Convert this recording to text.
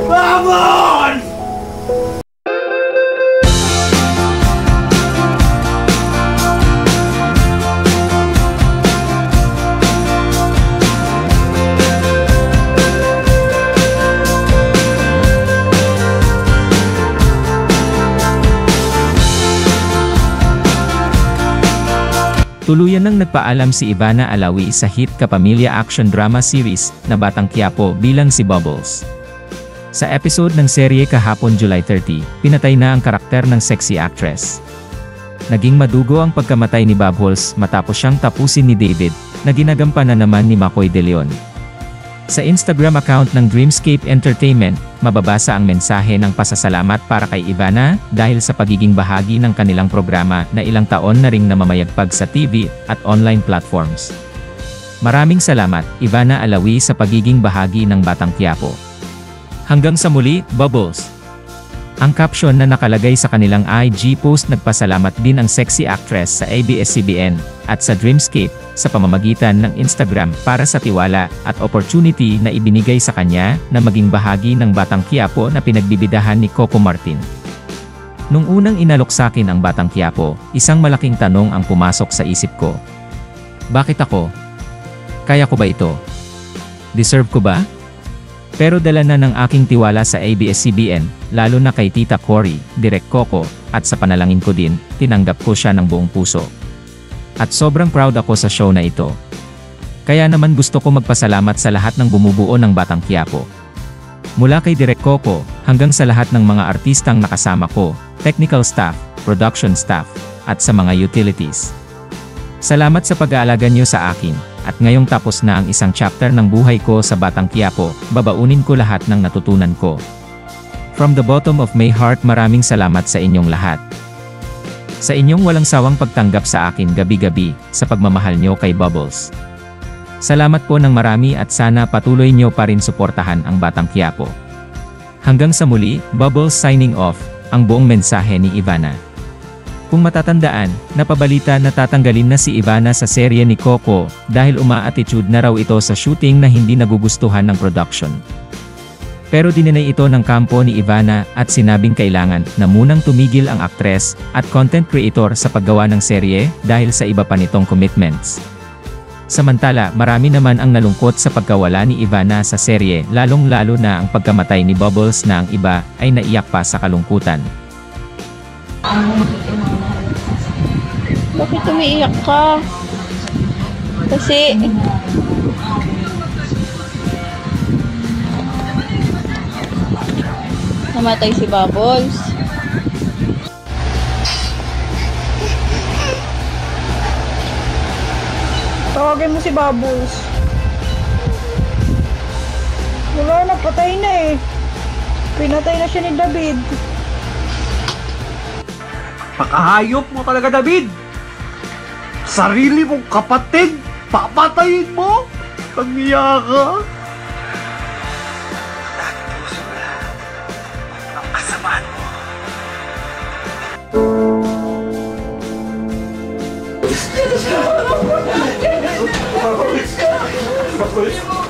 Vamos! Tuluyan nang nagpaalam si Ivana Alawi sa hit kapamilya action drama series na Batang Quiapo bilang si Bubbles. Sa episode ng serye kahapon July 30, pinatay na ang karakter ng sexy actress. Naging madugo ang pagkamatay ni Bubbles matapos siyang tapusin ni David, na ginagampanan naman ni Makoy De Leon. Sa Instagram account ng Dreamscape Entertainment, mababasa ang mensahe ng pasasalamat para kay Ivana dahil sa pagiging bahagi ng kanilang programa na ilang taon na ring namamayagpag sa TV at online platforms. Maraming salamat, Ivana Alawi, sa pagiging bahagi ng Batang Quiapo. Hanggang sa muli, Bubbles! Ang caption na nakalagay sa kanilang IG post, nagpasalamat din ang sexy actress sa ABS-CBN at sa Dreamscape sa pamamagitan ng Instagram para sa tiwala at opportunity na ibinigay sa kanya na maging bahagi ng Batang Quiapo na pinagbibidahan ni Coco Martin. Nung unang inalok sa akin ang Batang Quiapo, isang malaking tanong ang pumasok sa isip ko. Bakit ako? Kaya ko ba ito? Deserve ko ba? Pero dala na ng aking tiwala sa ABS-CBN, lalo na kay Tita Cory, Direk Coco, at sa panalangin ko din, tinanggap ko siya ng buong puso. At sobrang proud ako sa show na ito. Kaya naman gusto ko magpasalamat sa lahat ng bumubuo ng Batang Quiapo. Mula kay Direk Coco, hanggang sa lahat ng mga artistang nakasama ko, technical staff, production staff, at sa mga utilities. Salamat sa pag-aalaga niyo sa akin. At ngayong tapos na ang isang chapter ng buhay ko sa Batang Quiapo, babaunin ko lahat ng natutunan ko. From the bottom of my heart, maraming salamat sa inyong lahat. Sa inyong walang sawang pagtanggap sa akin gabi-gabi, sa pagmamahal nyo kay Bubbles. Salamat po ng marami at sana patuloy nyo pa rin suportahan ang Batang Quiapo. Hanggang sa muli, Bubbles signing off, ang buong mensahe ni Ivana. Kung matatandaan, napabalita na tatanggalin na si Ivana sa serye ni Coco dahil uma-attitude na raw ito sa shooting na hindi nagugustuhan ng production. Pero dinenay ito ng kampo ni Ivana at sinabing kailangan na munang tumigil ang aktres at content creator sa paggawa ng serye dahil sa iba pa nitong commitments. Samantala, marami naman ang nalungkot sa pagkawala ni Ivana sa serye, lalong-lalo na ang pagkamatay ni Bubbles na ang iba ay naiyak pa sa kalungkutan. Bakit umiiyak ka? Kasi namatay si Bubbles. Tawagin mo si Bubbles. Wala na, patay na eh. Pinatay na siya ni David. Pakahayop mo talaga, David! Sarili mong kapatid, papatayin mo? Tangya ka? Tatapos mo na ang kasamaan mo. Bubbles!